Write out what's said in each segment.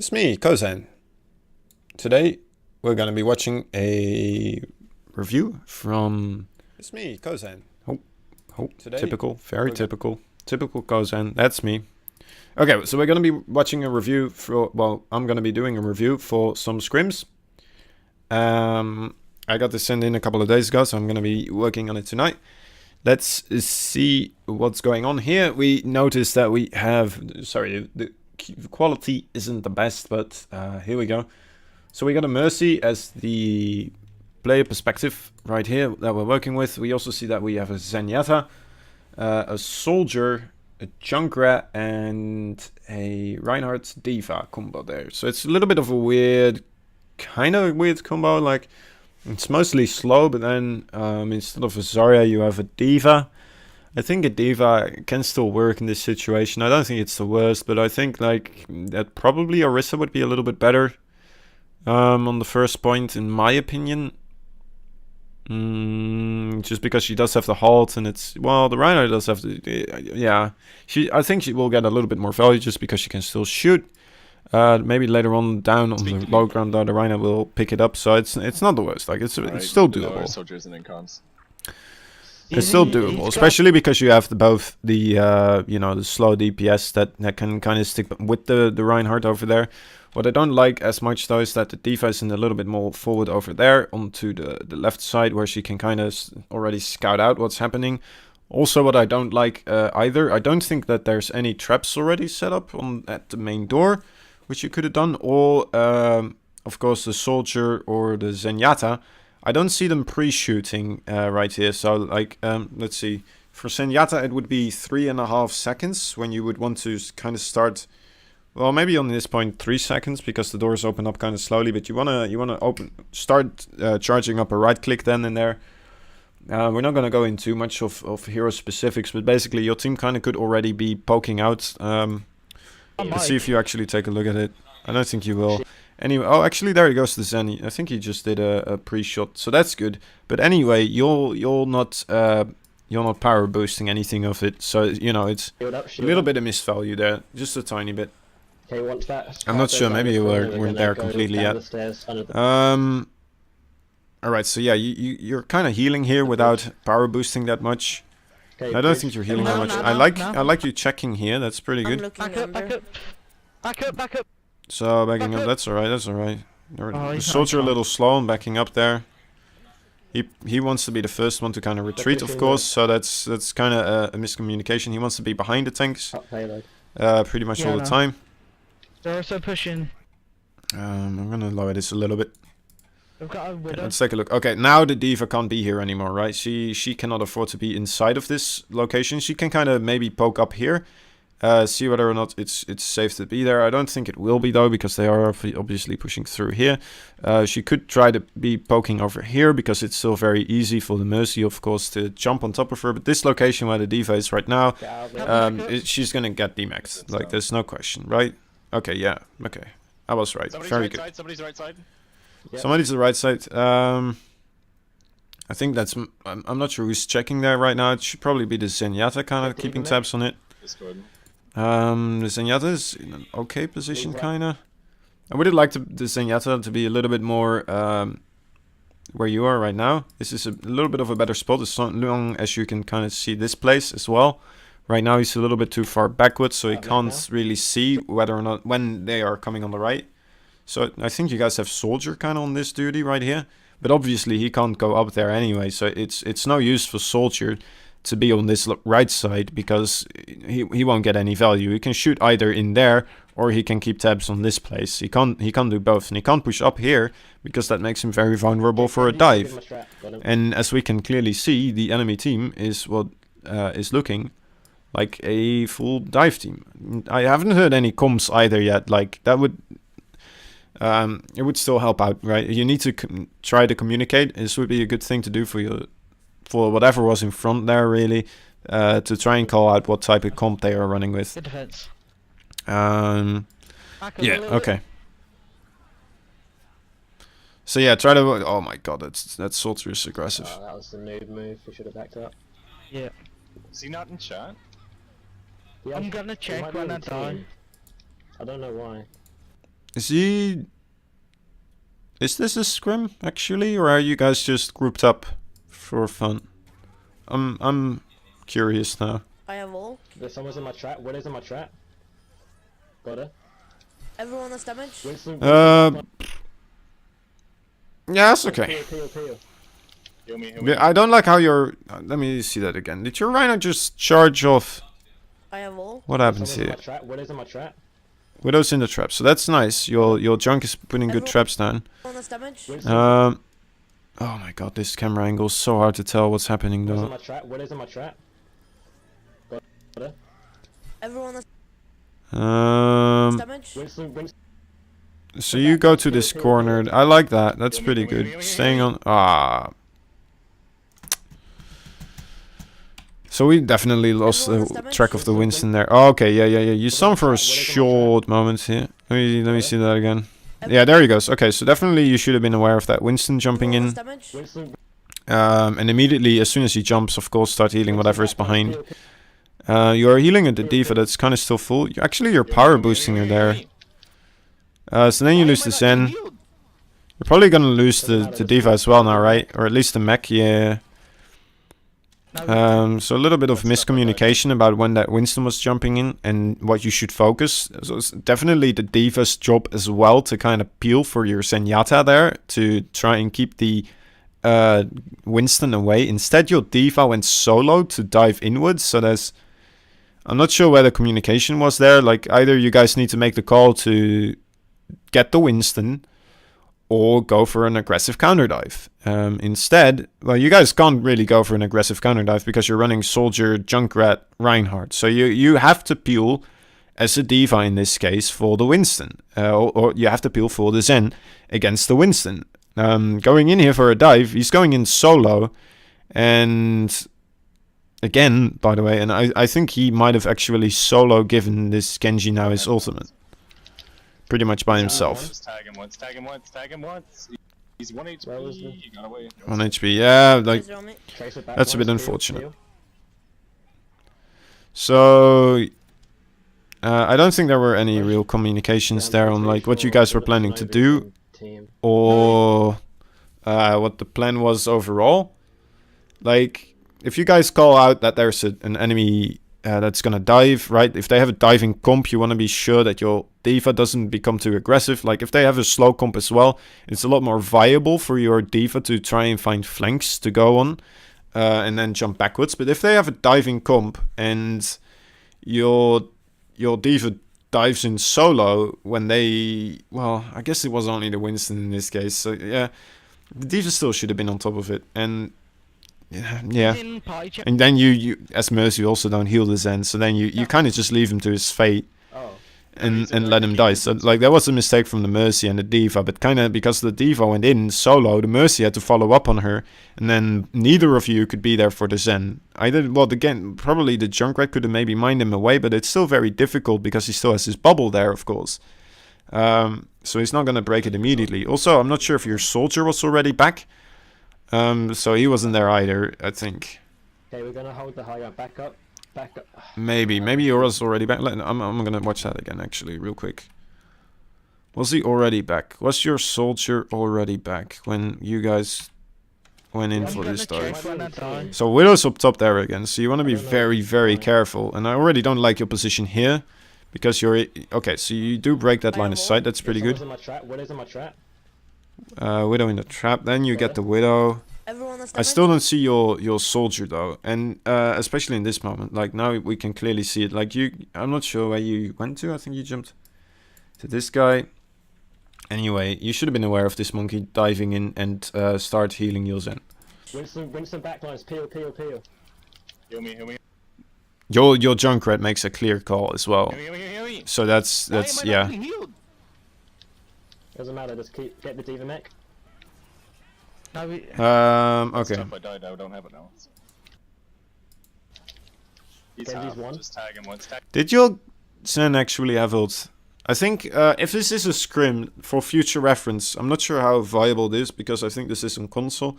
It's me, Kozan. Today we're gonna be watching a review from. It's me, Kozan. Today, typical, very typical, typical Kozan. That's me. Okay, so we're gonna be watching a review for. Well, I'm gonna be doing a review for some scrims. I got this sent in a couple of days ago, so I'm gonna be working on it tonight. Let's see what's going on here. We noticed that we have. Sorry, the quality isn't the best, but here we go. So we got a Mercy as the player perspective right here that we're working with. We also see that we have a Zenyatta, a Soldier, a Junkrat, and a Reinhardt Diva combo there. So it's a little bit of a weird, kind of weird combo. Like, it's mostly slow, but then instead of a Zarya, you have a Diva. I think a Diva can still work in this situation. I don't think it's the worst, but I think like that probably Orisa would be a little bit better on the first point, in my opinion. Just because she does have the halt, and it's, well, the Reinhardt does have the, yeah. I think she will get a little bit more value just because she can still shoot. Maybe later on down on the low ground, though, the Reinhardt will pick it up. So it's not the worst. Like it's still doable. Soldiers and incons. It's still doable, especially because you have both the you know, the slow DPS that can kind of stick with the Reinhardt over there. What I don't like as much though is that the Diva is in a little bit more forward over there onto the left side, where she can kind of already scout out what's happening. Also, what I don't like either, I don't think that there's any traps already set up at the main door, which you could have done. Or of course the Soldier or the Zenyatta, I don't see them pre-shooting right here. So like, let's see. For Zenyatta, it would be 3.5 seconds when you would want to kind of start. Well, maybe on this point 3 seconds because the doors open up kind of slowly. But you wanna start charging up a right click then and there. We're not gonna go into too much of hero specifics, but basically your team kind of could already be poking out. Let's see if you actually take a look at it. I don't think you will. Anyway, oh, actually, there he goes to Zenny. I think he just did a pre-shot, so that's good. But anyway, you're not power boosting anything of it, so you know it's a little bit of misvalue there, just a tiny bit. Okay, once that I'm not sure. Maybe you weren't there completely yet. All right, so yeah, you're kind of healing here without power boosting that much. Okay, I don't think you're healing that much. I like you checking here. That's pretty good. Back up. So backing up, that's alright, that's alright. Oh, The Soldier a little slow and backing up there. He wants to be the first one to kind of retreat, of course, so that's kind of a miscommunication. He wants to be behind the tanks, pretty much all the time. They're also pushing. I'm gonna lower this a little bit. We've got a Widow. Let's take a look. Okay, now the Diva can't be here anymore, right? She cannot afford to be inside of this location. She can kind of maybe poke up here. See whether or not it's safe to be there. I don't think it will be though, because they are obviously pushing through here. She could try to be poking over here because it's still very easy for the Mercy, of course, to jump on top of her. But this location where the Diva is right now, she's gonna get demaxed. Like, there's no question, right? Okay, yeah, okay, I was right. Very good. Somebody's right side. Yep. Somebody's the right side. I think that's. I'm not sure who's checking there right now. It should probably be the Zenyatta kind of keeping tabs on it. The Zenyatta is in an okay position, kinda. I would have liked the Zenyatta to be a little bit more where you are right now. This is a little bit of a better spot as long as you can kind of see this place as well. Right now he's a little bit too far backwards, so he can't really see whether or not when they are coming on the right. So I think you guys have Soldier kind of on this duty right here, but obviously he can't go up there anyway. So it's no use for Soldier to be on this right side because he won't get any value. He can shoot either in there or he can keep tabs on this place. He can't do both, and he can't push up here because that makes him very vulnerable for a dive. And as we can clearly see, the enemy team is is looking like a full dive team. I haven't heard any comms either yet. Like, that would it would still help out, right? You need to try to communicate. This would be a good thing to do for whatever was in front there, really, to try and call out what type of comp they are running with. Good defense. Yeah, okay. So yeah, try to. Oh my god, that Soldier is aggressive. Oh, that was the noob move. We should have backed up. Yeah. Is he not in chat? Yeah, I'm gonna check when I die. I don't know why. Is he... Is this a scrim, actually? Or are you guys just grouped up for fun? I'm curious now. I have all. There's someone's in my trap. Widow's in my trap. Got her. Everyone that's damaged. Winston. Yeah, that's okay. Peel. Heal me, heal me. I don't like how your... Let me see that again. Did your Rhino just charge off? I have all. What happens Someone's in here? my trap. Widow's in my trap. Widow's in the trap, so that's nice. Your junk is putting good traps down. Everyone that's damaged. Winston. Oh my god, this camera angle is so hard to tell what's happening Widow's in though. my trap. Widow's in my trap. Got her. Everyone that's damaged. Winston. So you go to this corner. I like that. That's pretty good. Staying on... So we definitely lost track of the Winston there. Oh, okay, yeah. You saw him for a short moment here. Let me see that again. Yeah, there he goes. Okay, so definitely you should have been aware of that Winston jumping Everyone in. that's damaged. Winston. And immediately, as soon as he jumps, of course, start healing whatever is behind. You are healing at the Diva that's kind of still full. Actually, you're power boosting her there. So then you lose the Zen. You're probably gonna lose the Diva as well now, right? Or at least the mech, yeah. So a little bit of miscommunication about when that Winston was jumping in and what you should focus. So it's definitely the Diva's job as well to kind of peel for your Zenyatta there to try and keep the Winston away. Instead, your Diva went solo to dive inwards. So there's... I'm not sure where the communication was there. Like, either you guys need to make the call to get the Winston or go for an aggressive counter dive. Instead, well, you guys can't really go for an aggressive counter dive because you're running Soldier, Junkrat, Reinhardt. So you have to peel as a Diva in this case for the Winston. Or you have to peel for the Zen against the Winston. Going in here for a dive, he's going in solo. And again, by the way, and I think he might have actually solo given this Genji now his ultimate. Pretty much by himself. Just tag him once, tag him once, tag him once. He's 1 HP, Where was the- he got away. 1 HP, yeah, like... Laser on me. Tracer back That's a bit once, unfortunate. peel. So... I don't think there were any real communications there on like what you guys were planning to do or what the plan was overall. Like, if you guys call out that there's an enemy that's gonna dive, right? If they have a diving comp, you want to be sure that your Diva doesn't become too aggressive. Like, if they have a slow comp as well, it's a lot more viable for your Diva to try and find flanks to go on and then jump backwards. But if they have a diving comp and your Diva dives in solo when they... Well, I guess it was only the Winston in this case. So, yeah, the Diva still should have been on top of it. And, yeah. In party chat. And then you as Mercy, also don't heal the Zen. So then you kind of just leave him to his fate Oh. and let him die. So, like, that was a mistake from the Mercy and the Diva. But kind of because the Diva went in solo, the Mercy had to follow up on her. And then neither of you could be there for the Zen. Either, well, again, probably the Junkrat could have maybe mined him away, but it's still very difficult because he still has his bubble there, of course. So he's not going to break it immediately. Also, I'm not sure if your Soldier was already back. So he wasn't there either, I think. Okay, we're gonna hold the high ground. Back up. Back up. Maybe he was already back. I'm going to watch that again, actually, real quick. Was he already back? Was your Soldier already back when you guys went in for this dive? So Widow's up top there again, so you want to be very, very careful. And I already don't like your position here, because you're... Okay, so you do break that line of sight, that's pretty good. Someone's in my trap. Widow's in my trap. Widow in the trap, then you get the Widow. Everyone that's I damaged. still don't see your Soldier though, and especially in this moment, like now we can clearly see it. Like I'm not sure where you went to, I think you jumped to this guy. Anyway, you should have been aware of this monkey diving in and start healing your Zen. Winston backlines. Peel. Heal me. Your Junkrat makes a clear call as well. Heal me. So that's yeah. Doesn't matter. Just get the Diva mech. No, Okay. Stuff I died, I don't have it now. He's Genji's half, one. just tag him once, tag Did your Zen actually have ult? I think if this is a scrim for future reference, I'm not sure how viable it is because I think this is on console.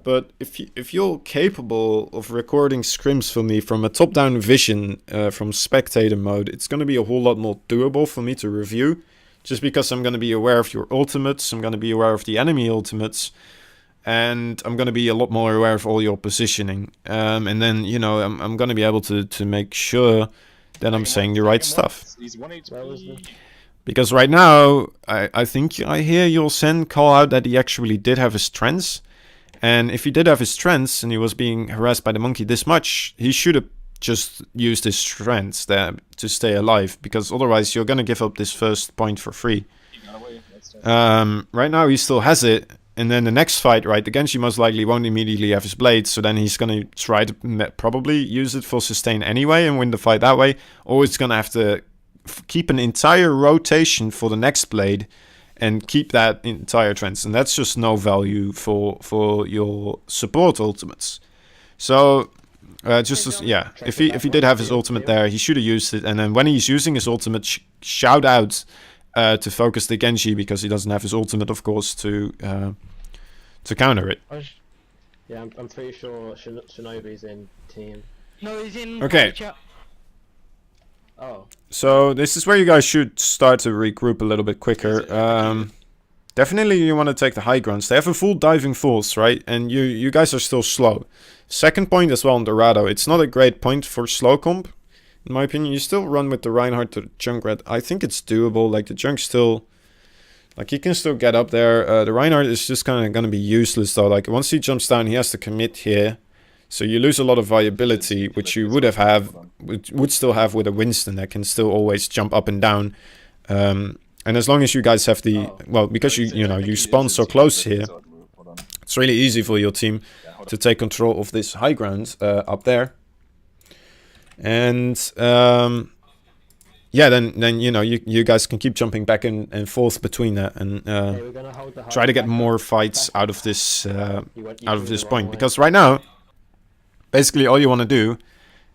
But if you're capable of recording scrims for me from a top-down vision from spectator mode, it's going to be a whole lot more doable for me to review. Just because I'm going to be aware of your ultimates, I'm going to be aware of the enemy ultimates, and I'm going to be a lot more aware of all your positioning. And then, you know, I'm going to be able to make sure that I'm saying the right stuff. He's 1 HP. Because right now, I think I hear your Sen call out that he actually did have his trance. And if he did have his trance and he was being harassed by the monkey this much, he should have just used his trance there to stay alive. Because otherwise you're going to give up this first point for free. He got away. That's just- Right now he still has it. And then the next fight, right, the Genji most likely won't immediately have his blade. So then he's going to try to probably use it for sustain anyway and win the fight that way. Or he's going to have to keep an entire rotation for the next blade and keep that entire trance, and that's just no value for your support ultimates. So yeah, if he did have his ultimate there, he should have used it, and then when he's using his ultimate, shout out to focus the Genji, because he doesn't have his ultimate, of course, to counter it. Yeah, I'm pretty sure Shinobi's in team. No, he's in. Okay. chat. Oh. So this is where you guys should start to regroup a little bit quicker. Definitely you want to take the high grounds. They have a full diving force, right? And you guys are still slow. Second point as well on Dorado. It's not a great point for slow comp, in my opinion. You still run with the Reinhardt to the Junkrat. I think it's doable. Like the Junk still, like he can still get up there. The Reinhardt is just kind of going to be useless though. Like once he jumps down, he has to commit here. So you lose a lot of viability, which you would would still have with a Winston that can still always jump up and down. And as long as you guys have the well, because you spawn so close here, it's really easy for your team to take control of this high ground up there. And yeah, then you guys can keep jumping back and forth between that and try to get more fights out of this point, because right now, basically, all you want to do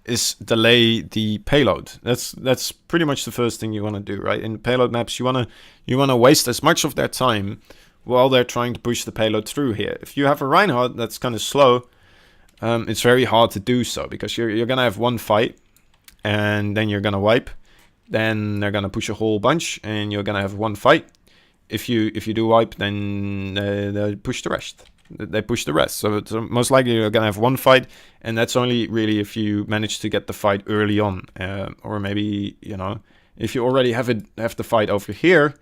is delay the payload. That's pretty much the first thing you want to do, right? In payload maps, you want to waste as much of their time while they're trying to push the payload through here. If you have a Reinhardt that's kind of slow, it's very hard to do so, because you're gonna have one fight and then you're gonna wipe. Then they're gonna push a whole bunch and you're gonna have one fight. If you do wipe, then they push the rest. So most likely you're gonna have one fight, and that's only really if you manage to get the fight early on, or maybe if you already have the fight over here,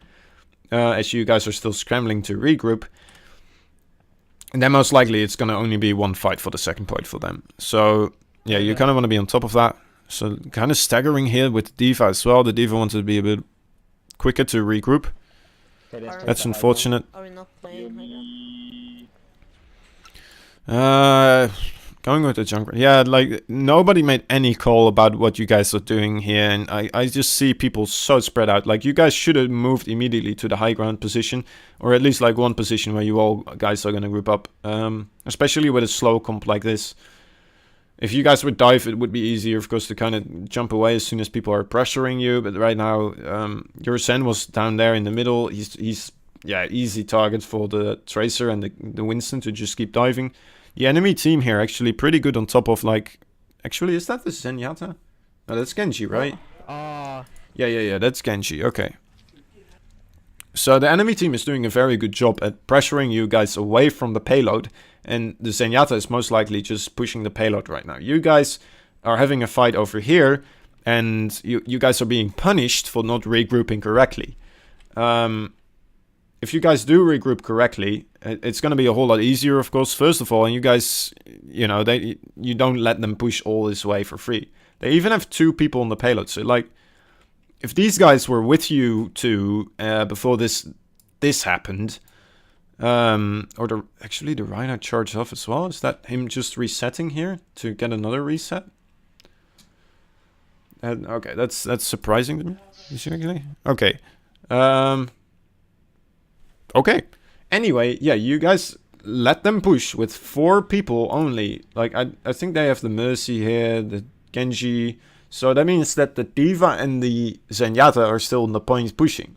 as you guys are still scrambling to regroup, and then most likely it's gonna only be one fight for the second point for them. So yeah, you kind of want to be on top of that. So kind of staggering here with D.Va as well. The D.Va wanted to be a bit quicker to regroup. That's unfortunate. Are we not playing like that? Going with the Junkrat. Yeah, like nobody made any call about what you guys are doing here, and I just see people so spread out. Like you guys should have moved immediately to the high ground position, or at least like one position where you all guys are gonna group up. Especially with a slow comp like this. If you guys would dive, it would be easier, of course, to kind of jump away as soon as people are pressuring you. But right now, your Zen was down there in the middle. He's easy target for the Tracer and the Winston to just keep diving. The enemy team here actually pretty good on top of like... Actually, is that the Zenyatta? No, that's Genji, right? Yeah, that's Genji. Okay. So the enemy team is doing a very good job at pressuring you guys away from the payload. And the Zenyatta is most likely just pushing the payload right now. You guys are having a fight over here. And you guys are being punished for not regrouping correctly. If you guys do regroup correctly, it's going to be a whole lot easier, of course, first of all. And you guys, you don't let them push all this way for free. They even have 2 people on the payload. So, like, if these guys were with you too before this happened, actually the Reinhardt charged off as well. Is that him just resetting here to get another reset? Okay, that's surprising to me. Okay. Okay. Anyway, yeah, you guys let them push with 4 people only. Like, I think they have the Mercy here, the Genji. So that means that the D.Va and the Zenyatta are still on the point pushing.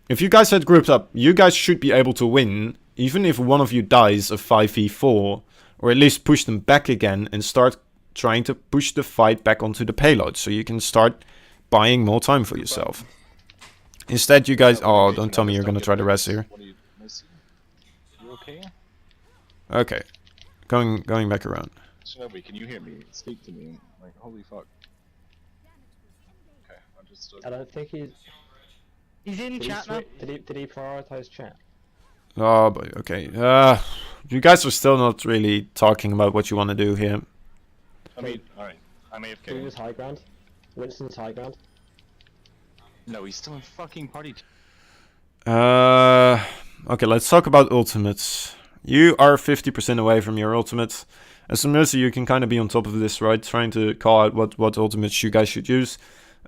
If you guys had grouped up, you guys should be able to win, even if one of you dies a 5v4, or at least push them back again and start trying to push the fight back onto the payload, so you can start buying more time for yourself. Instead, you guys... Oh, don't tell me you're gonna try to res here. What are you, Missy? You okay? Okay. Going back around. Shinobi, can you hear me? Speak to me. Like, holy fuck. Okay, understood. I don't think he's. He's in chat now. Did he prioritize chat? Oh, boy, okay. You guys are still not really talking about what you want to do here. I mean, alright. I'm AFK. Who was high ground? Winston's high ground. No, he's still in fucking party. Okay, let's talk about ultimates. You are 50% away from your ultimate. As a Mercy, you can kind of be on top of this, right? Trying to call out what ultimates you guys should use.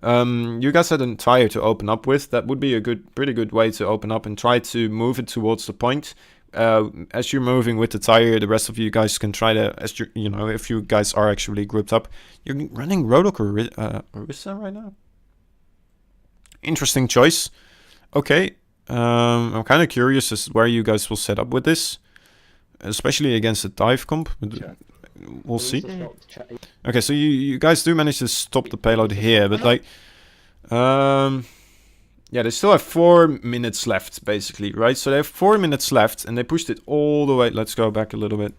You guys had an tire to open up with. That would be a pretty good way to open up and try to move it towards the point. As you're moving with the tire, the rest of you guys can try to, if you guys are actually grouped up. You're running Rodok or Orisa right now? Interesting choice. Okay. I'm kind of curious as to where you guys will set up with this. Especially against the dive comp. We'll see. Okay, so you guys do manage to stop the payload here, but like... yeah, they still have 4 minutes left, basically, right? So they have 4 minutes left, and they pushed it all the way... Let's go back a little bit.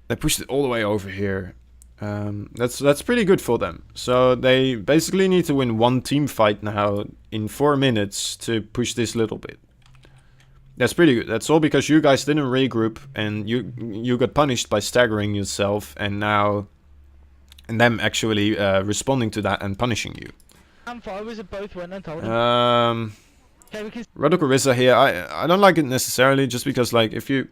They pushed it all the way over here. That's pretty good for them. So they basically need to win 1 team fight now in 4 minutes to push this little bit. That's pretty good. That's all because you guys didn't regroup and you got punished by staggering yourself and now... And them actually responding to that and punishing you. Both went and told him. Rodok Orisa here, I don't like it necessarily just because like if you...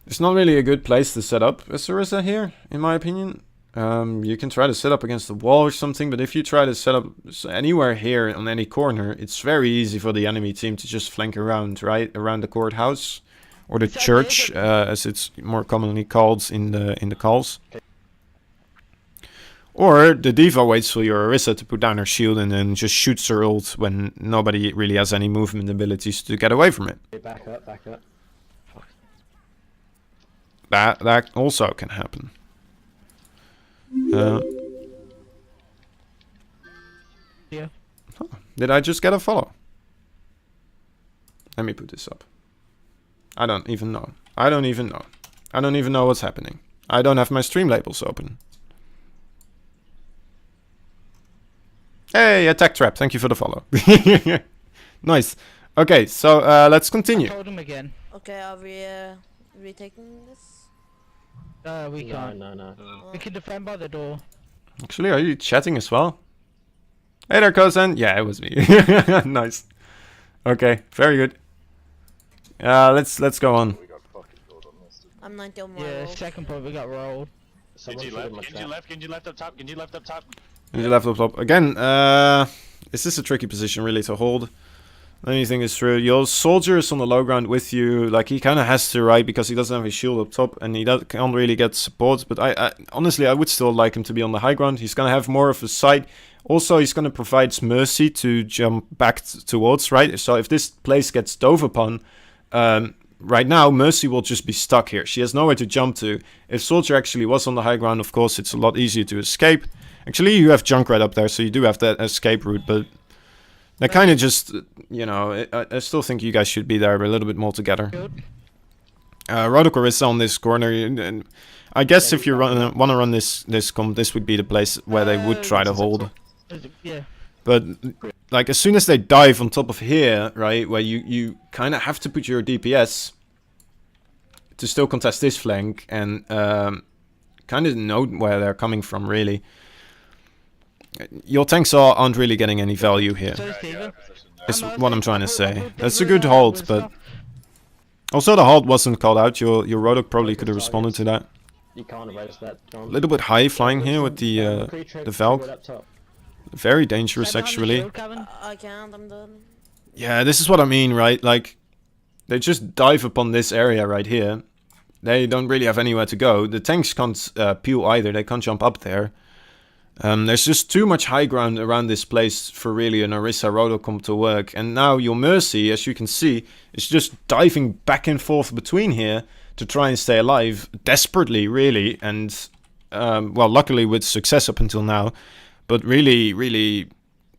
It's not really a good place to set up as Orisa here, in my opinion. You can try to set up against the wall or something, but if you try to set up anywhere here on any corner, it's very easy for the enemy team to just flank around, right? Around the courthouse. Or the church, as it's more commonly called in the calls. Or the D.Va waits for your Orisa to put down her shield and then just shoots her ult when nobody really has any movement abilities to get away from it. Back up, back up. That also can happen. Yeah. Oh, did I just get a follow? Let me put this up. I don't even know. I don't even know what's happening. I don't have my stream labels open. Hey, attack trap. Thank you for the follow. Nice. Okay, so let's continue. I told him again. Okay, are we retaking this? We can't. No. We can defend by the door. Actually, are you chatting as well? Hey there, Kozan. Yeah, it was me. Nice. Okay, very good. Let's go on. I'm 90 on my Yeah, roll. second point we got rolled. Genji left up top. You left up top. Again, this is a tricky position really to hold. Anything is true. Your soldier is on the low ground with you. Like, he kind of has to, right? Because he doesn't have his shield up top. And he can't really get support. But honestly, I would still like him to be on the high ground. He's going to have more of a sight. Also, he's going to provide Mercy to jump back towards, right? So if this place gets dove upon, right now, Mercy will just be stuck here. She has nowhere to jump to. If Soldier actually was on the high ground, of course, it's a lot easier to escape. Actually, you have Junkrat up there, so you do have that escape route, but... They kind of just, I still think you guys should be there a little bit more together. Rodok Orisa on this corner, and I guess if you want to run this comp, this would be the place where they would try to hold. Yeah. But, like, as soon as they dive on top of here, right, where you kind of have to put your DPS to still contest this flank, and kind of know where they're coming from, really. Your tanks aren't really getting any value here. Is what I'm trying to say. That's a good hold, but... Also, the hold wasn't called out. Your Rodok probably could have responded to that. You can't erase that. A little bit high flying here with the Valk. Very dangerous, actually. I can't, I'm done. Yeah, this is what I mean, right? Like, they just dive upon this area right here. They don't really have anywhere to go. The tanks can't peel either. They can't jump up there. There's just too much high ground around this place for really an Orisa Rodok comp to work. And now your Mercy, as you can see, is just diving back and forth between here to try and stay alive. Desperately, really. And, well, luckily with success up until now. But really, really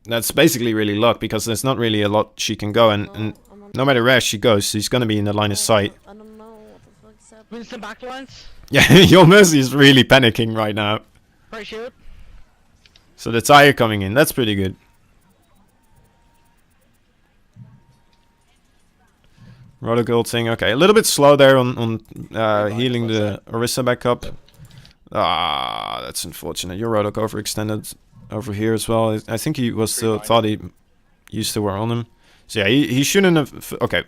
that's basically really luck, because there's not really a lot she can go, and I'm on no matter where she goes, she's gonna be in the line of sight. I don't know what the fuck is happening. Winston backlines. Yeah, your Mercy is really panicking right now. Right shield. So the tire coming in, that's pretty good. Rodok ulting, okay, a little bit slow there on healing the Orisa back up. Ah, that's unfortunate. Your Rodok overextended over here as well. I think he was still thought he used to wear on him. So yeah, he shouldn't have. Okay,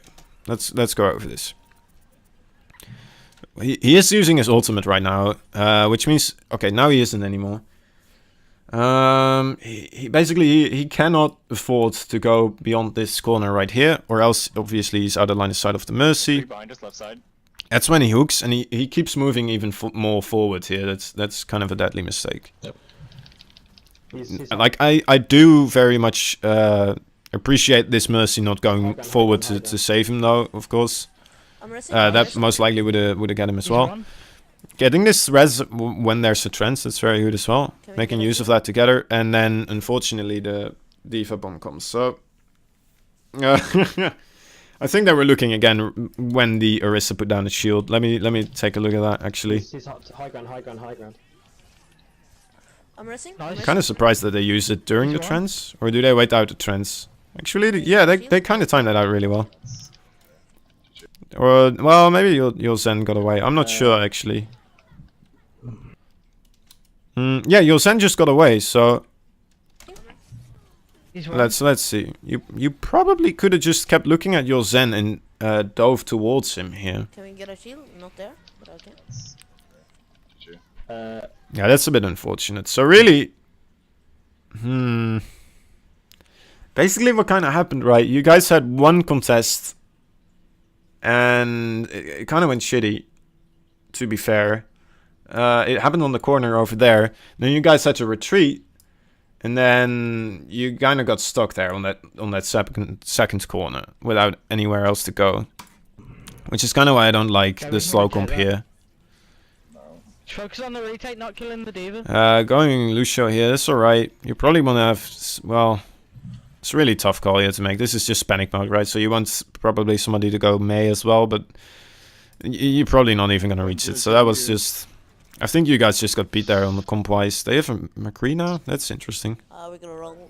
let's go over this. He is using his ultimate right now, which means okay, now he isn't anymore. He basically he cannot afford to go beyond this corner right here, or else obviously he's out of line of sight of the Mercy. Behind us, left side. That's when he hooks, and he keeps moving even more forward here. That's kind of a deadly mistake. Yep. Like I do very much appreciate this Mercy not going forward to save him though, of course. I'm resting. That most likely would have got him as He's well. run. Getting this res when there's a trance, that's very good as well. Can we Making get a use of that together, and then unfortunately the Diva bomb comes. So I think they were looking again when the Orisa put down the shield. Let me take a look at that actually. He's high ground, high ground, high ground. I'm resting. Nice. Kind of surprised that they use it during the He's trance, or do they wait out the trance? Actually, yeah, they kind of timed that out really well. Or well, maybe your Zen got away. I'm not sure actually. Yeah, your Zen just got away. So He's run. let's see. You probably could have just kept looking at your Zen and dove towards him here. Can we get a shield? Not there, but okay. Yeah, that's a bit unfortunate. So really, basically what kind of happened, right? You guys had one contest, and it kind of went shitty, to be fair. It happened on the corner over there. Then you guys had to retreat, and then you kind of got stuck there on that second corner without anywhere else to go. Which is kind of why I don't like Yeah, we the can slow rotate comp that. here. Focus on the retake, not killing the Diva. Going Lucio here, that's alright. You probably want to have, well, it's a really tough call here to make. This is just panic mode, right? So you want probably somebody to go Mei as well, but you're probably not even going to reach it. So that was just, I think you guys just got beat there on the comp-wise. They have a McCree now? That's interesting. We're gonna roll.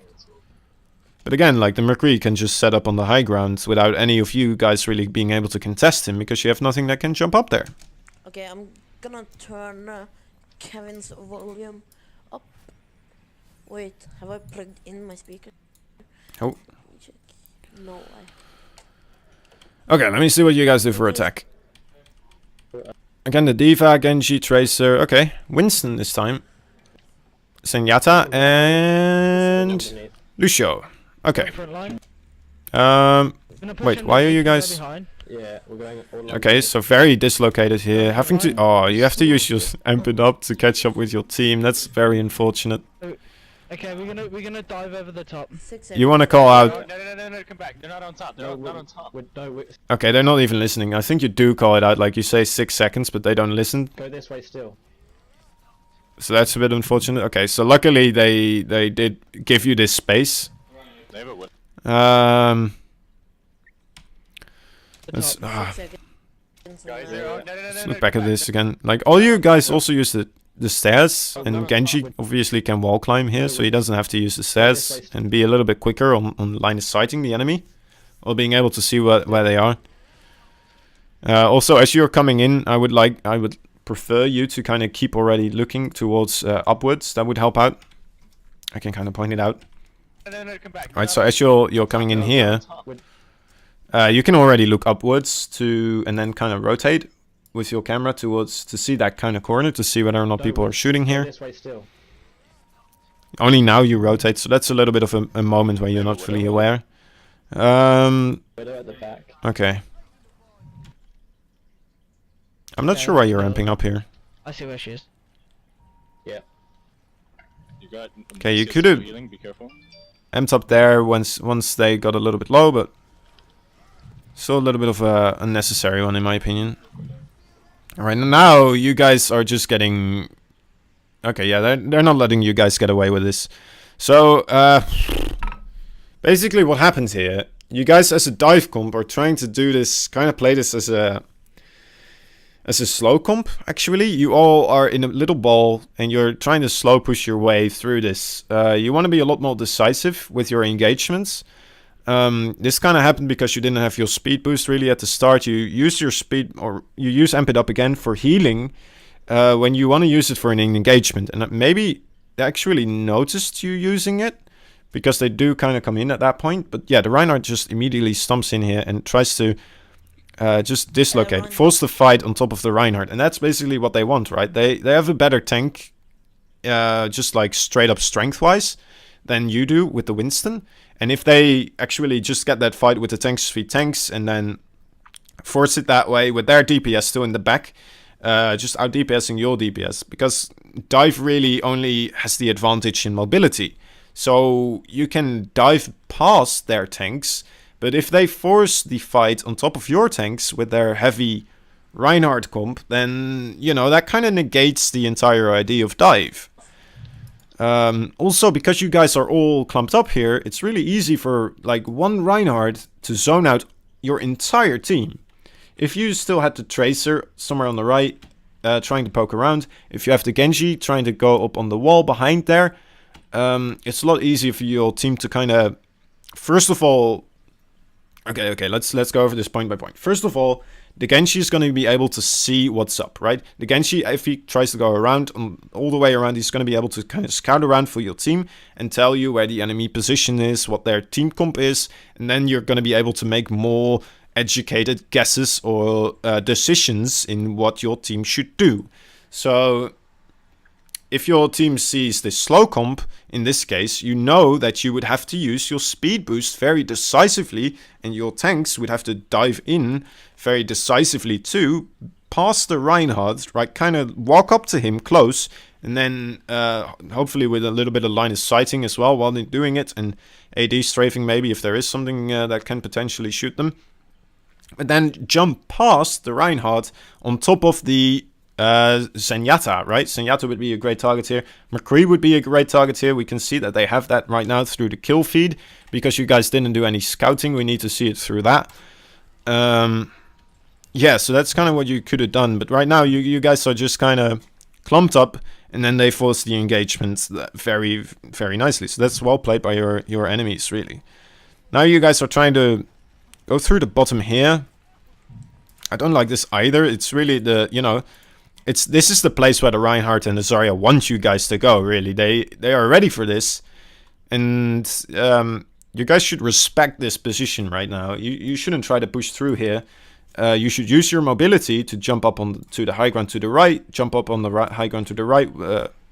But again, like the McCree can just set up on the high ground without any of you guys really being able to contest him, because you have nothing that can jump up there. Okay, I'm gonna turn Kevin's volume up. Wait, have I plugged in my speaker? Oh. Let me check. No, I. Okay, let me see what you guys do for attack. Again, the Diva, Genji, Tracer. Okay, Winston this time. Zenyatta and Lucio. Okay. Front line. Um. Gonna push Wait, in why the are you Diva guys? behind. Yeah, we're going all along Okay, the- so very dislocated here. Having to. Oh, you have to use your amped up to catch up with your team. That's very unfortunate. Okay, we're gonna dive over the top. 6 You want to call out? No, come back. They're not on top. They're No, not on top. no, Okay, they're not even listening. I think you do call it out, like you say 6 seconds, but they don't listen. go this way still. So that's a bit unfortunate. Okay, so luckily they did give you this space. They have it with. Um. The Let's, top. 6 seconds. Guys, and, they're uh, on. No, let's look back at this again. Like all you guys also use the stairs, and Genji obviously can wall climb here, so he doesn't have to use the stairs and be a little bit quicker on line of sighting the enemy, or being able to see where they are. Also, as you're coming in, I would prefer you to kind of keep already looking towards upwards. That would help out. I can kind of point it out. No, come back. Right, so as you're coming in here, you can already look upwards and then kind of rotate with your camera to see that kind of corner, to see whether or not people are shooting Go here. this way still. Only now you rotate, so that's a little bit of a moment where you're not fully aware. Widow at the back. Okay. I'm not sure why you're ramping up here. I see where she is. You got. Okay, you Lucius could've- healing, be careful. Amped up there once they got a little bit low, but still a little bit of a unnecessary one in my opinion. Alright, now you guys are just getting... Okay, yeah, they're not letting you guys get away with this. So, basically what happens here, you guys as a dive comp are trying to do this, kind of play this as a slow comp, actually. You all are in a little ball and you're trying to slow push your way through this. You want to be a lot more decisive with your engagements. This kind of happened because you didn't have your speed boost really at the start. You use your speed, or you use Amp It Up again for healing when you want to use it for an engagement. And maybe they actually noticed you using it, because they do kind of come in at that point. But yeah, the Reinhardt just immediately stomps in here and tries to just dislocate, force the fight on top of the Reinhardt. And that's basically what they want, right? They have a better tank, just like straight up strength-wise, than you do with the Winston. And if they actually just get that fight with the tanks v tanks and then force it that way with their DPS still in the back, just out DPSing your DPS, because dive really only has the advantage in mobility. So you can dive past their tanks, but if they force the fight on top of your tanks with their heavy Reinhardt comp, then, you know, that kind of negates the entire idea of dive. Also, because you guys are all clumped up here, it's really easy for like one Reinhardt to zone out your entire team. If you still had the Tracer somewhere on the right, trying to poke around, if you have the Genji trying to go up on the wall behind there, it's a lot easier for your team to kind of, first of all, okay, let's go over this point by point. First of all, the Genji is going to be able to see what's up, right? The Genji, if he tries to go around, all the way around, he's going to be able to kind of scout around for your team and tell you where the enemy position is, what their team comp is, and then you're going to be able to make more educated guesses or decisions in what your team should do. So if your team sees this slow comp, in this case, you know that you would have to use your speed boost very decisively, and your tanks would have to dive in very decisively too, past the Reinhardt, right? Kind of walk up to him close, and then hopefully with a little bit of line of sighting as well while they're doing it, and AD strafing maybe if there is something that can potentially shoot them. But then jump past the Reinhardt on top of the Zenyatta, right? Zenyatta would be a great target here. McCree would be a great target here. We can see that they have that right now through the kill feed. Because you guys didn't do any scouting, we need to see it through that. Yeah, so that's kind of what you could have done. But right now, you guys are just kind of clumped up. And then they force the engagement very, very nicely. So that's well played by your enemies, really. Now you guys are trying to go through the bottom here. I don't like this either. It's really the, you know, this is the place where the Reinhardt and the Zarya want you guys to go, really. They are ready for this. And you guys should respect this position right now. You shouldn't try to push through here. You should use your mobility to jump up to the high ground to the right, jump up on the high ground to the right,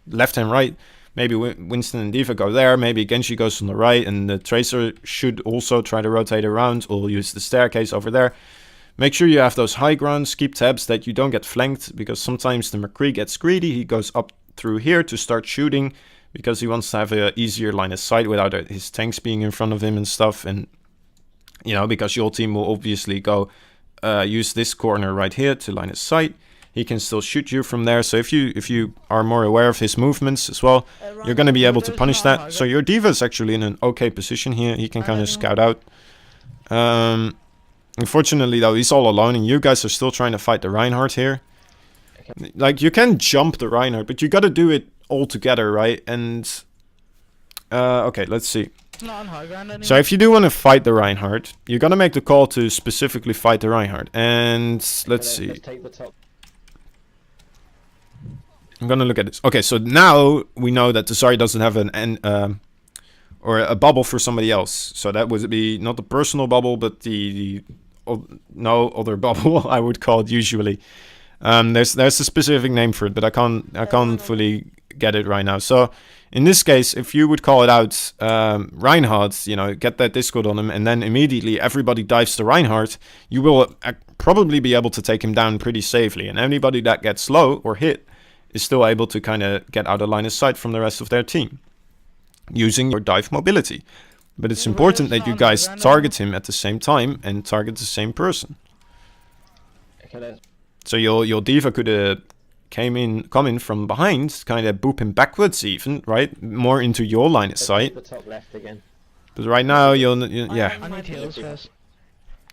left and right. Maybe Winston and D.Va go there, maybe Genji goes on the right, and the Tracer should also try to rotate around or use the staircase over there. Make sure you have those high grounds, keep tabs that you don't get flanked, because sometimes the McCree gets greedy. He goes up through here to start shooting because he wants to have an easier line of sight without his tanks being in front of him and stuff. And, you know, because your team will obviously go use this corner right here to line of sight. He can still shoot you from there. So if you are more aware of his movements as well, you're going to be able to punish that. So your D.Va is actually in an okay position here. He can kind of scout out. Unfortunately, though, he's all alone, and you guys are still trying to fight the Reinhardt here. Like, you can jump the Reinhardt, but you got to do it all together, right? And okay, let's see. Not on high ground anymore. So if you do want to fight the Reinhardt, you got to make the call to specifically fight the Reinhardt. And let's see. Let's take the top. I'm gonna look at this. Okay, so now we know that the Zarya doesn't have an or a bubble for somebody else. So that would be not the personal bubble, but the no other bubble I would call it usually. There's a specific name for it, but I can't fully get it right now. So in this case, if you would call it out, Reinhardt, you know, get that Discord on him, and then immediately everybody dives to Reinhardt, you will probably be able to take him down pretty safely. And anybody that gets low or hit is still able to kind of get out of line of sight from the rest of their team using your dive mobility. But it's important that you guys target him at the same time and target the same person. So your D.Va could come in from behind, kind of boop him backwards even, right? More into your line of sight. The top left again. But right now, yeah, I need heals first.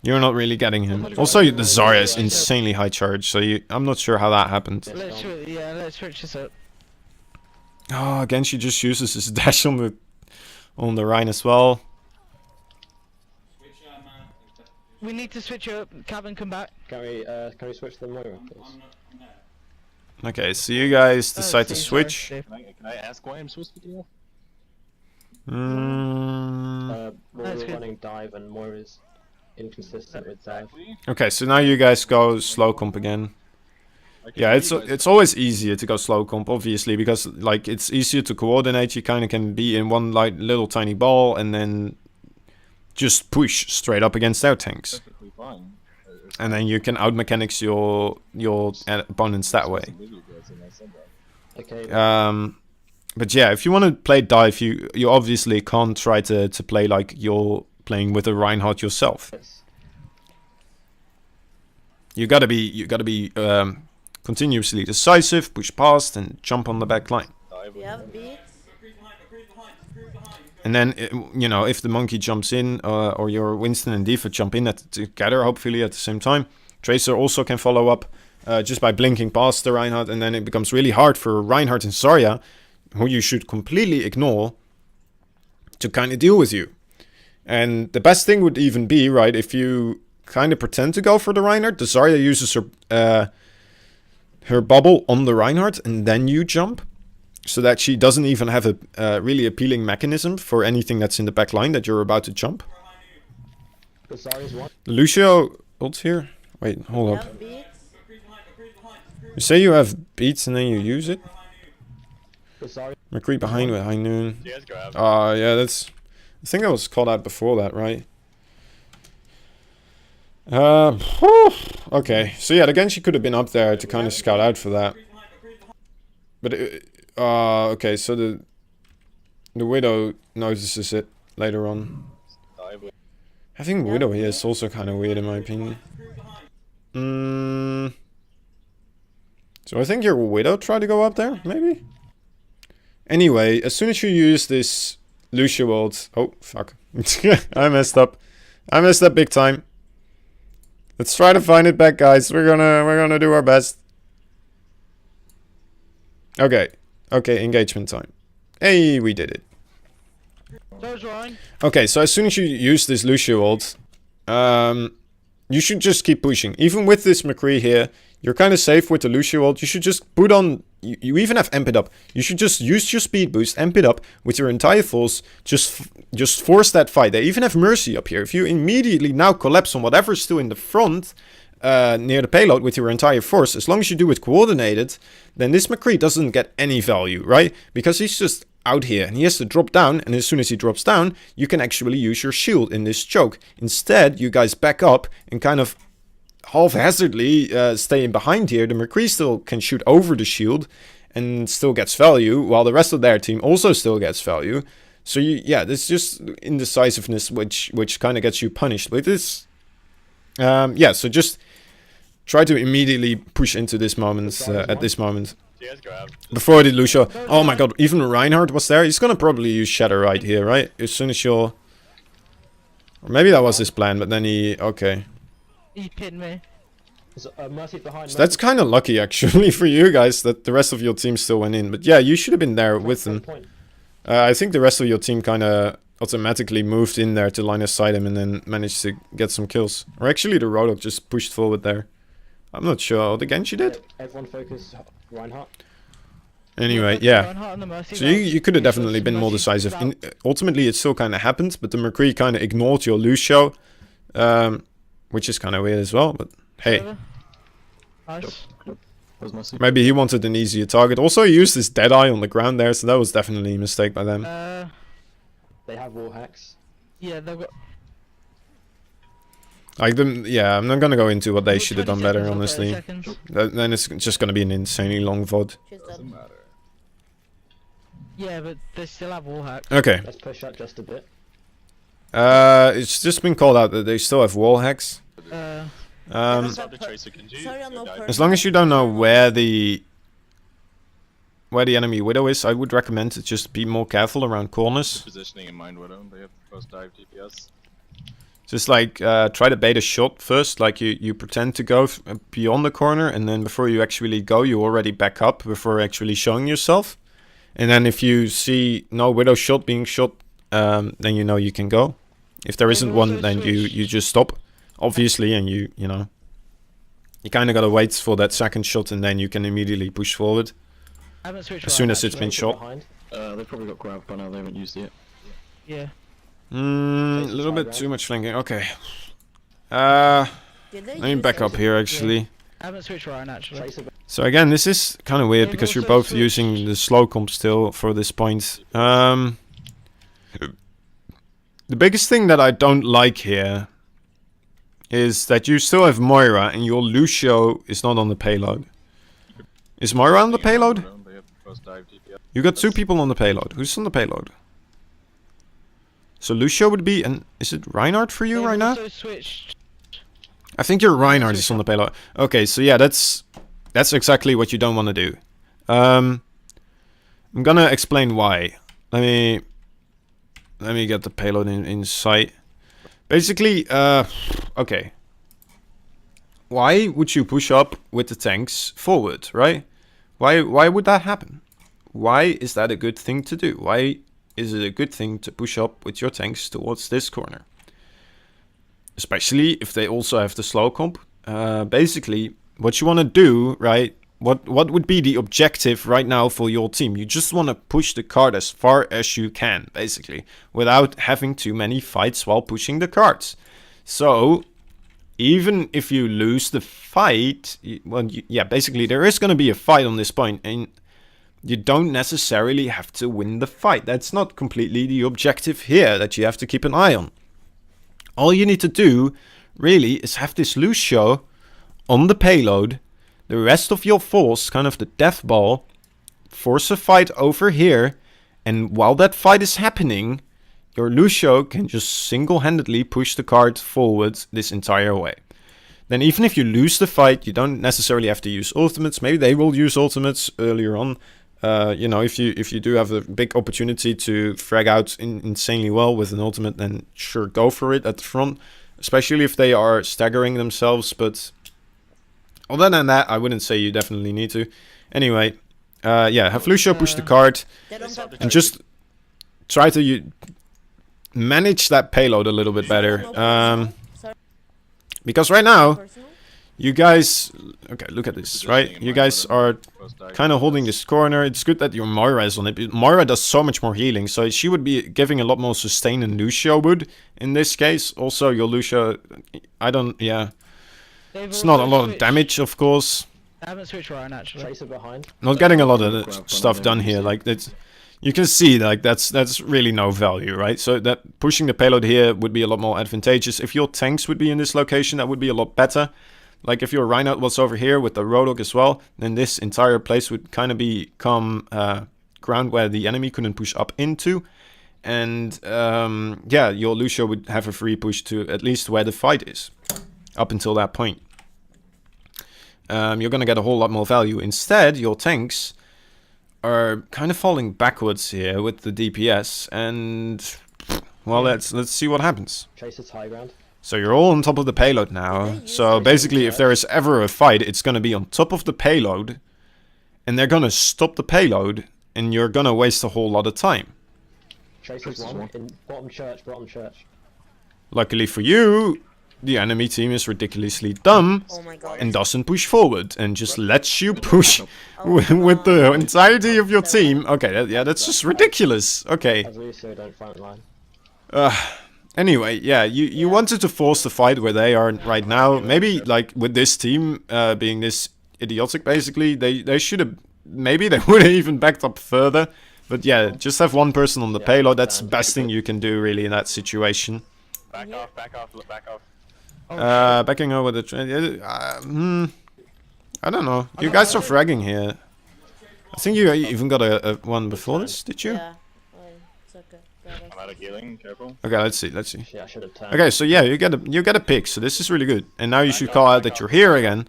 you're not really getting him. Also, the Zarya is insanely high charge, so I'm not sure how that happened. Let's switch this up. Oh, again, she just uses his dash on the Rhine as well. We need to switch up. Cabin, come back. Can we switch to the Moira, please? Okay, so you guys decide to Steve, switch. sorry, Can I ask why I'm supposed to be off? We're That's good. running dive and Moira's inconsistent with dive. Okay, so now you guys go slow comp again. Yeah, it's always easier to go slow comp, obviously, because like it's easier to coordinate. You kind of can be in one like little tiny ball and then just push straight up against their tanks, Perfectly fine. and then you can out mechanics your opponents that way. Okay. But yeah, if you want to play dive, you obviously can't try to play like you're playing with a Reinhardt yourself. Yes. You gotta be continuously decisive, push past, and jump on the back line. We have beats. And then, you know, if the monkey jumps in, or your Winston and Diva jump in together, hopefully at the same time, Tracer also can follow up just by blinking past the Reinhardt, and then it becomes really hard for Reinhardt and Zarya, who you should completely ignore, to kind of deal with you. And the best thing would even be, right, if you kind of pretend to go for the Reinhardt, the Zarya uses her bubble on the Reinhardt, and then you jump, so that she doesn't even have a really appealing mechanism for anything that's in the back line that you're about to jump. Lucio ult here? Wait, We hold up. have beats. You say you have beats and then you use it? McCree behind with high noon. You guys grab. Yeah, that's... I think I was called out before that, right? Okay, so yeah, again, she could have been up there to kind of scout out for that. But, okay, so the Widow notices it later on. Having Widow here is also kind of weird in my opinion. So I think your Widow tried to go up there, maybe? Anyway, as soon as you use this Lucio ult... Oh, fuck. I messed up. I messed up big time. Let's try to find it back, guys. We're gonna do our best. Okay. Okay, engagement time. Hey, we did it. Those Ryan. Okay, so as soon as you use this Lucio ult, you should just keep pushing. Even with this McCree here, you're kind of safe with the Lucio ult. You should just put on... You even have MP it up. You should just use your speed boost, MP it up with your entire force. Just force that fight. They even have Mercy up here. If you immediately now collapse on whatever's still in the front, near the payload with your entire force, as long as you do it coordinated, then this McCree doesn't get any value, right? Because he's just out here and he has to drop down, and as soon as he drops down, you can actually use your shield in this choke. Instead, you guys back up and kind of haphazardly staying behind here. The McCree still can shoot over the shield and still gets value, while the rest of their team also still gets value. So yeah, this is just indecisiveness which kind of gets you punished with this. Yeah, so just try to immediately push into this moment at this moment. You guys grab. Before I did Lucio, oh my god, even Reinhardt was there. He's gonna probably use Shatter right here, right? As soon as you're... Or maybe that was his plan, but then he... Okay. He pinned me. Mercy behind. So that's kind of lucky, actually, for you guys, that the rest of your team still went in. But yeah, you should have been there with them. I think the rest of your team kind of automatically moved in there to line of sight him and then managed to get some kills. Or actually, the Rodok just pushed forward there. I'm not sure. The Genji did? Everyone focus Reinhardt. Anyway, yeah. Reinhardt on the Mercy So now. you could have definitely been more Mercy decisive. out. Ultimately, it still kind of happened, but the McCree kind of ignored your Lucio. Which is kind of weird as well, but hey. Nice. Maybe he wanted an easier target. Also, he used this Deadeye on the ground there, so that was definitely a mistake by them. They have wall hacks. Yeah, they've got... Like them, yeah, I'm not gonna go into what they Well, should have 20 done better, seconds, honestly. 30 seconds. Then it's just gonna be an insanely long VOD. She's dead. Doesn't matter. Yeah, but they still have wall hack. Okay. Let's push up just a bit. It's just been called out that they still have wall hacks. The Tracer can do. Sorry, I'm not As long as you don't know where the where the enemy Widow is, I would recommend to just be more careful around corners. Positioning in mind, Widow. They have first dive DPS. Just like try to bait a shot first, like you pretend to go beyond the corner, and then before you actually go, you already back up before actually showing yourself. And then if you see no Widow shot being shot, then you know you can go. If there isn't one, then you just stop, obviously, and you know. You kind of gotta wait for that second shot, and then you can immediately push forward I haven't switched as right, soon as it's actually. been shot. Behind. They've probably got grab by now, they haven't used it yet. Yeah. A little bit too much flanking. Okay. Let me back up here actually. I haven't switched right, actually. Tracer So again, this is kind of weird They've because you're also both using the slow comp still for this point. The biggest thing that I don't like here is that you still have Moira and your Lucio is not on the payload. Is Moira on the payload? They have first dive DPS. You got two people on the payload. Who's on the payload? So Lucio would be, and is it Reinhardt for you They've right now? also switched. I think your Reinhardt is on the payload. Okay, so yeah, that's exactly what you don't want to do. I'm gonna explain why. Let me get the payload in sight. Basically, okay. Why would you push up with the tanks forward, right? Why would that happen? Why is that a good thing to do? Why is it a good thing to push up with your tanks towards this corner? Especially if they also have the slow comp. Basically, what you want to do, right? What would be the objective right now for your team? You just want to push the card as far as you can, basically, without having too many fights while pushing the cards. So, even if you lose the fight, yeah, basically there is going to be a fight on this point, and you don't necessarily have to win the fight. That's not completely the objective here that you have to keep an eye on. All you need to do, really, is have this Lucio on the payload. The rest of your force, kind of the death ball, force a fight over here. And while that fight is happening, your Lucio can just single-handedly push the card forward this entire way. Then even if you lose the fight, you don't necessarily have to use ultimates. Maybe they will use ultimates earlier on. You know, if you do have a big opportunity to frag out insanely well with an ultimate, then sure, go for it at the front. Especially if they are staggering themselves, but other than that, I wouldn't say you definitely need to. Anyway, yeah, have Lucio push the card and just try to manage that payload a little bit better. Because right now, you guys, okay, look at this, right? You guys are kind of holding this corner. It's good that your Moira is on it. Moira does so much more healing, so she would be giving a lot more sustain than Lucio would in this case. Also, your Lucio, yeah. It's not a lot of damage, of course. I haven't switched right, actually. Tracer behind. Not getting a lot of stuff done here. Like that's, you can see like that's really no value, right? So that pushing the payload here would be a lot more advantageous. If your tanks would be in this location, that would be a lot better. Like if your Reinhardt was over here with the Roadhog as well, then this entire place would kind of become ground where the enemy couldn't push up into. And yeah, your Lucio would have a free push to at least where the fight is. Up until that point. You're going to get a whole lot more value. Instead, your tanks are kind of falling backwards here with the DPS. And, well, let's see what happens. Tracer's high ground. So you're all on top of the payload now. So basically, if there is ever a fight, it's going to be on top of the payload. And they're going to stop the payload. And you're going to waste a whole lot of time. Tracer's one. In bottom church, bottom church. Luckily for you, the enemy team is ridiculously dumb and doesn't push forward and just lets you push with the entirety of your team. Okay, yeah, that's just ridiculous. Okay. As Lucio don't front line. Anyway, yeah, you wanted to force the fight where they are right now. Maybe, like, with this team being this idiotic, basically, they should have... Maybe they would have even backed up further. But yeah, just have one person on the payload. That's the best thing you can do, really, in that situation. Back off, back off, back off. Backing over the train. I don't know. You guys are fragging here. I think you even got a one before this, did you? Yeah. It's okay. I'm out of healing, careful. Okay, let's see. Yeah, I should have turned. Okay, so yeah, you get a pick, so this is really good. And now you should call out that you're here again.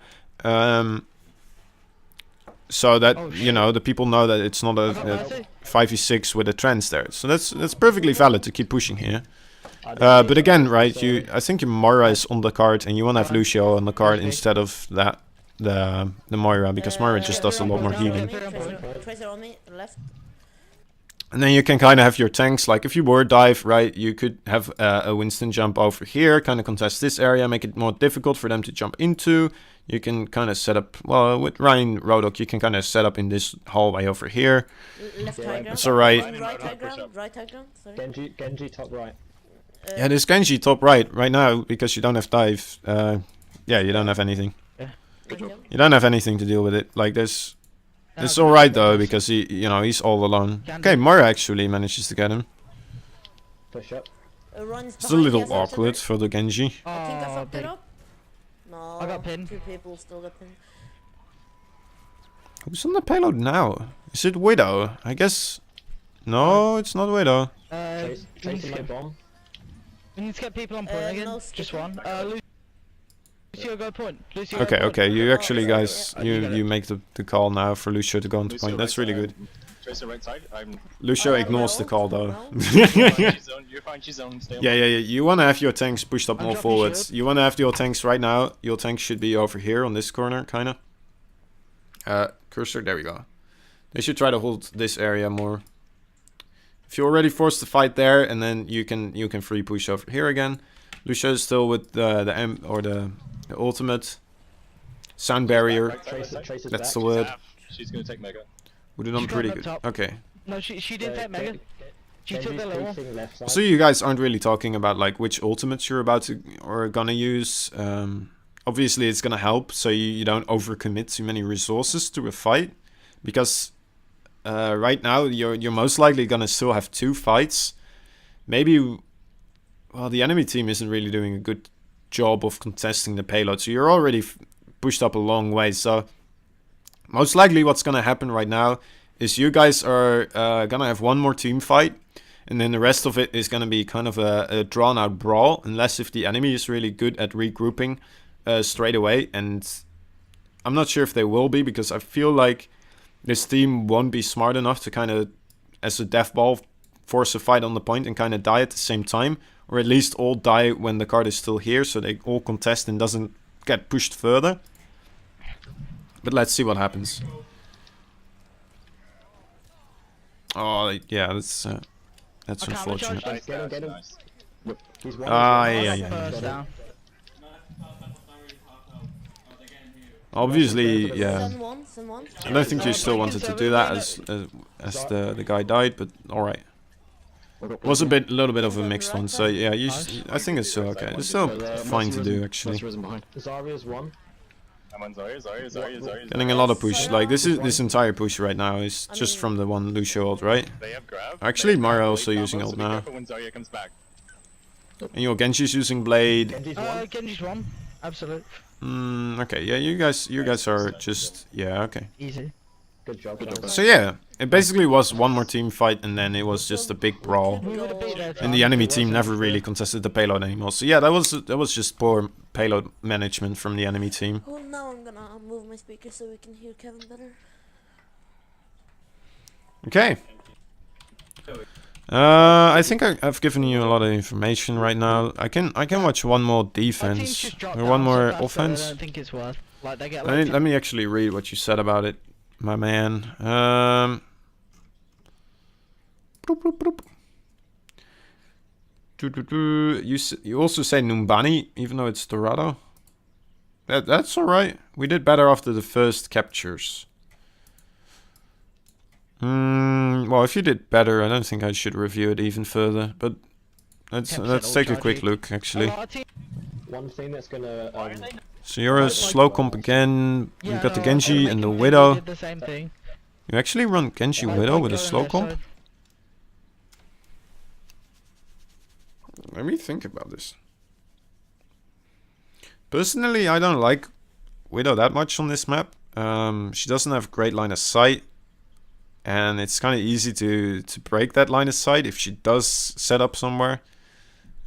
so that Oh, you know the people know that it's not a 5v6 with a trance there. So that's perfectly valid to keep pushing here. But again, right? I think your Moira is on the card, and you want to have Lucio on the card instead of the Moira, because Moira just does a lot more healing. Tracer on me, left. And then you can kind of have your tanks, like if you were dive, right, you could have a Winston jump over here, kind of contest this area, make it more difficult for them to jump into. You can kind of set up, well, with Ryan Rodok, you can kind of set up in this hallway over here. Left high ground. That's alright. Right high ground. Right high ground. Sorry. Genji top right. Yeah, there's Genji top right now, because you don't have dive. Yeah, you don't have anything. Thank you. You don't have anything to deal with it. Like, there's... It's alright though, because he's all alone. Okay, Moira actually manages to get him. Push up. Ryan's It's a behind, little yes, awkward for the Genji. I think I Oh, fucked it big. up. No. I got pinned. 2 people still got pinned. Who's on the payload now? Is it Widow? I guess... No, it's not Widow. Chasing my bomb. We need to get people on point again. no Just skipping. one. Lucio, go point. Lucio, go Okay, point. okay, you actually guys, You you got it. you make the call now for Lucio to go into Lucio point. That's right really side. good. Tracer right side. I'm. Lucio Oh, ignores the well, call though. well. You're fine, she's zone. You're fine. She's zone. Stay on. Yeah, you want to have your tanks pushed up I'm more dropping forwards. shield. You want to have your tanks right now. Your tanks should be over here on this corner, kind of. Cursor, there we go. They should try to hold this area more. If you're already forced to fight there, and then you can free push over here again. Lucio is still with the ultimate. Sound barrier. Right side, right side. Tracer's That's back. the word. She's gonna take Mega. We did on She's pretty going good. up top. Okay. No, she did that, Megan. She took Genji's the little one. facing left side. So you guys aren't really talking about like which ultimates you're about to or gonna use. Obviously, it's gonna help so you don't overcommit too many resources to a fight, because right now you're most likely gonna still have 2 fights. Maybe, well, the enemy team isn't really doing a good job of contesting the payload, so you're already pushed up a long way. So most likely what's gonna happen right now is you guys are gonna have one more team fight, and then the rest of it is gonna be kind of a drawn out brawl, unless if the enemy is really good at regrouping straight away. And I'm not sure if they will be, because I feel like this team won't be smart enough to kind of, as a death ball, force a fight on the point and kind of die at the same time, or at least all die when the card is still here, so they all contest and doesn't get pushed further. But let's see what happens. Oh yeah, that's I can't unfortunate. recharge Nice, Get him, nice, get him. nice. He's one. Ah, he's one. yeah, I yeah, got yeah. first down. Obviously, yeah. Send one, send one. I don't think you still wanted to do that as the guy died, but all right. It was a little bit of a mixed one, so yeah. I think it's still okay. It's still fine to do actually. Risen behind. Zarya's one. I'm on Zarya. Getting a lot of push. Like this entire push right now is just from the one Lucio ult, right? They have grab. Actually, They have Mario grab also late using combo, ult so be now. careful when Zarya comes back. And your Genji's using blade. Genji's one. Genji's one. Absolute. Okay, yeah, you guys are just okay. Easy. Good job. So yeah, it basically was one more team fight, and then it was just a big brawl. We would have beat their And the enemy team never really contested the payload anymore. So yeah, that was just poor payload management from the enemy team. Oh, now I'm gonna move my speaker so we can hear Kevin better. Okay. I think I've given you a lot of information right now. I can watch one more Our team's defense just dropped or down one so more fast that I offense. don't think it's worth. Like they get Let me actually read what you said about it, my man. Bloop, bloop, bloop. You also say Numbani, even though it's Dorado. That's alright. We did better after the first captures. Well, if you did better, I don't think I should review it even further. But let's take a quick look, actually. One thing that's gonna. So you're a slow comp again. Yeah, You've got the no, Genji I and the think Widow. they did the same thing. You actually run Genji Like, Widow like with a go slow left comp? side. Let me think about this. Personally, I don't like Widow that much on this map. She doesn't have great line of sight. And it's kind of easy to break that line of sight if she does set up somewhere.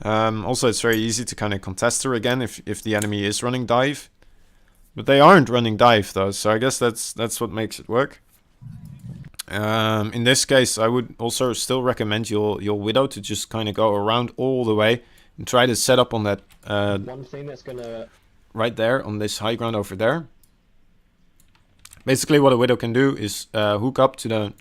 Also, it's very easy to kind of contest her again if the enemy is running dive. But they aren't running dive though, so I guess that's what makes it work. In this case, I would also still recommend your Widow to just kind of go around all the way and try to set up on that One thing that's gonna... right there on this high ground over there. Basically, what a Widow can do is hook up to the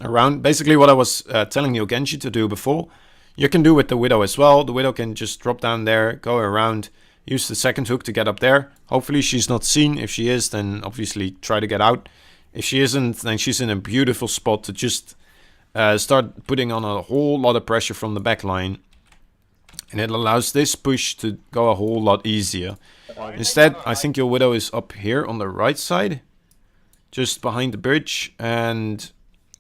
around. Basically, what I was telling you Genji to do before, you can do with the Widow as well. The Widow can just drop down there, go around, use the second hook to get up there. Hopefully, she's not seen. If she is, then obviously try to get out. If she isn't, then she's in a beautiful spot to just start putting on a whole lot of pressure from the back line. And it allows this push to go a whole lot easier. Instead, I think your Widow is up here on the right side, just behind the bridge, and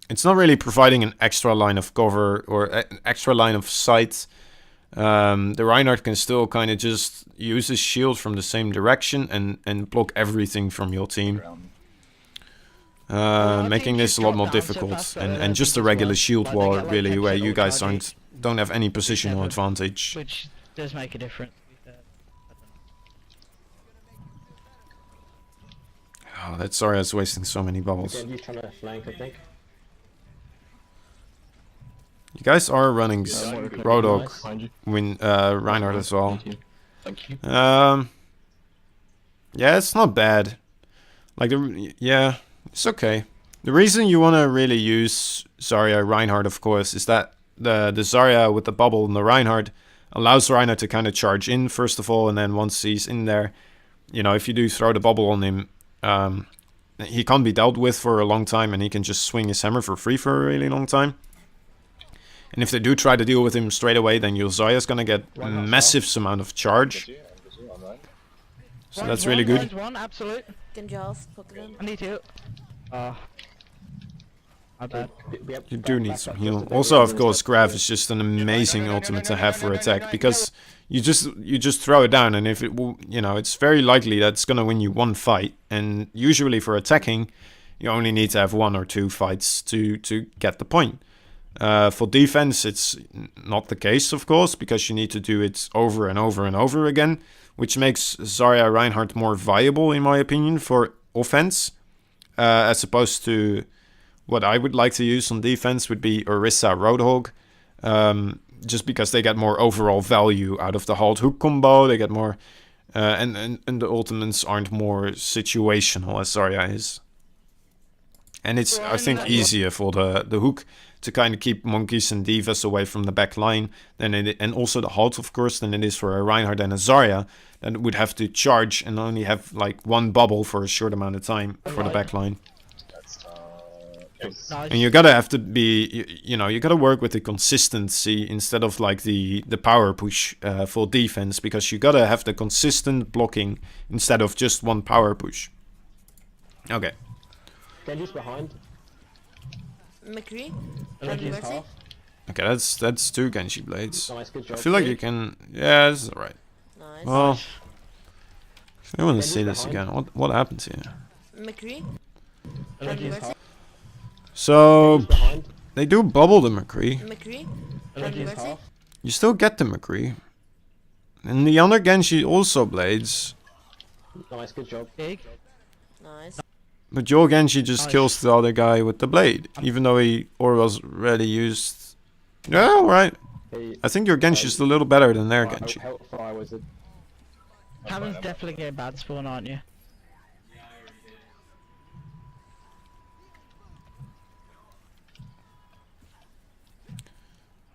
it's not really providing an extra line of cover or an extra line of sight. The Reinhardt can still kind of just use his shield from the same direction and block everything from your team. Making this a lot more difficult, and just a regular shield wall really, where you guys don't have any positional advantage. Which does make a difference. Oh, that's sorry, I was wasting so many bubbles. Genji's trying to flank, I think. You guys are running Roadhog, Nice. Reinhardt as well. Thank you. Yeah, it's not bad. Like yeah, it's okay. The reason you want to really use Zarya Reinhardt, of course, is that the Zarya with the bubble and the Reinhardt allows Reinhardt to kind of charge in first of all, and then once he's in there, you know, if you do throw the bubble on him, he can't be dealt with for a long time, and he can just swing his hammer for free for a really long time. And if they do try to deal with him straight away, then your Zarya's gonna get a massive amount of charge. So that's really good. One, absolute. Genji half, poke them. I need to. My bad. You do need some heal. Also, of course, Grav is just an amazing ultimate to have for attack, because you just throw it down, and if it will, you know, it's very likely that it's gonna win you one fight. And usually for attacking, you only need to have 1 or 2 fights to get the point. For defense, it's not the case, of course, because you need to do it over and over and over again, which makes Zarya Reinhardt more viable, in my opinion, for offense, as opposed to what I would like to use on defense would be Orisa Roadhog, just because they get more overall value out of the halt hook combo. They get more, and the ultimates aren't more situational as Zarya is. And it's, I think, easier for the hook to kind of keep monkeys and divas away from the back line, and also the halt, of course, than it is for a Reinhardt and a Zarya that would have to charge and only have like 1 bubble for a short amount of time for the back line. Nice. And you gotta have to be, you know, you gotta work with the consistency instead of like the power push for defense, because you gotta have the consistent blocking instead of just 1 power push. Okay. Genji's behind. McCree. Genji's Mercy. half. Okay, that's 2 Genji blades. Nice, good I job. feel like you can, yeah, this is alright. Nice. Well, I want to Genji's see this behind. again. What happens here? McCree. Genji's Mercy. half. So Genji's behind. they do bubble the McCree. McCree. Genji's Mercy. half. You still get the McCree. And the other Genji also blades. Nice, good job. Big. Nice. But your Genji just Nice. kills the other guy with the blade, even though he was already used. Yeah, alright. Hey, I think your Genji is a little better than their Genji. Hellfire Wizard. Haven's definitely getting bad spawn, aren't you?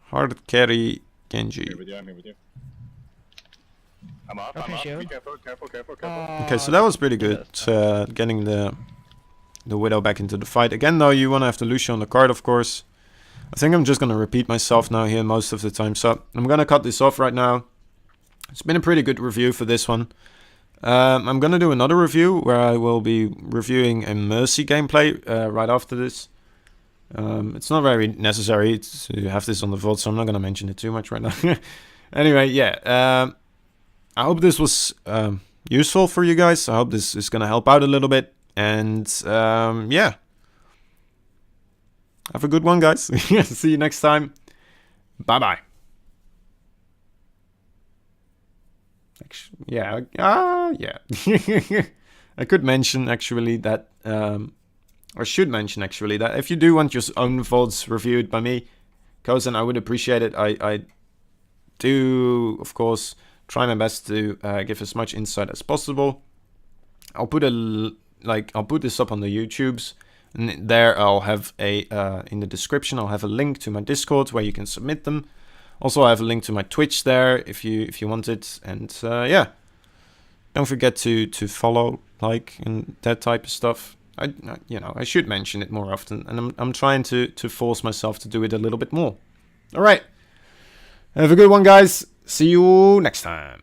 Hard carry Genji. I'm here with you. I'm up, Okay, I'm up. shield. Be careful, careful. Okay, so that was pretty good. Getting the Widow back into the fight. Again, though, you want to have the Lucio on the card, of course. I think I'm just going to repeat myself now here most of the time. So I'm going to cut this off right now. It's been a pretty good review for this one. I'm going to do another review where I will be reviewing a Mercy gameplay right after this. It's not very necessary to have this on the VOD, so I'm not going to mention it too much right now. Anyway, yeah. I hope this was useful for you guys. I hope this is going to help out a little bit. And yeah. Have a good one, guys. See you next time. Bye-bye. Actually, yeah, yeah. I could mention actually that, or should mention actually that if you do want your own VODs reviewed by me, Kozan, I would appreciate it. I do, of course, try my best to give as much insight as possible. I'll put I'll put this up on the YouTubes, and there I'll have a in the description I'll have a link to my Discord where you can submit them. Also, I have a link to my Twitch there if you want it, and yeah, don't forget to follow, like, and that type of stuff. I should mention it more often, and I'm trying to force myself to do it a little bit more. All right, have a good one, guys. See you next time.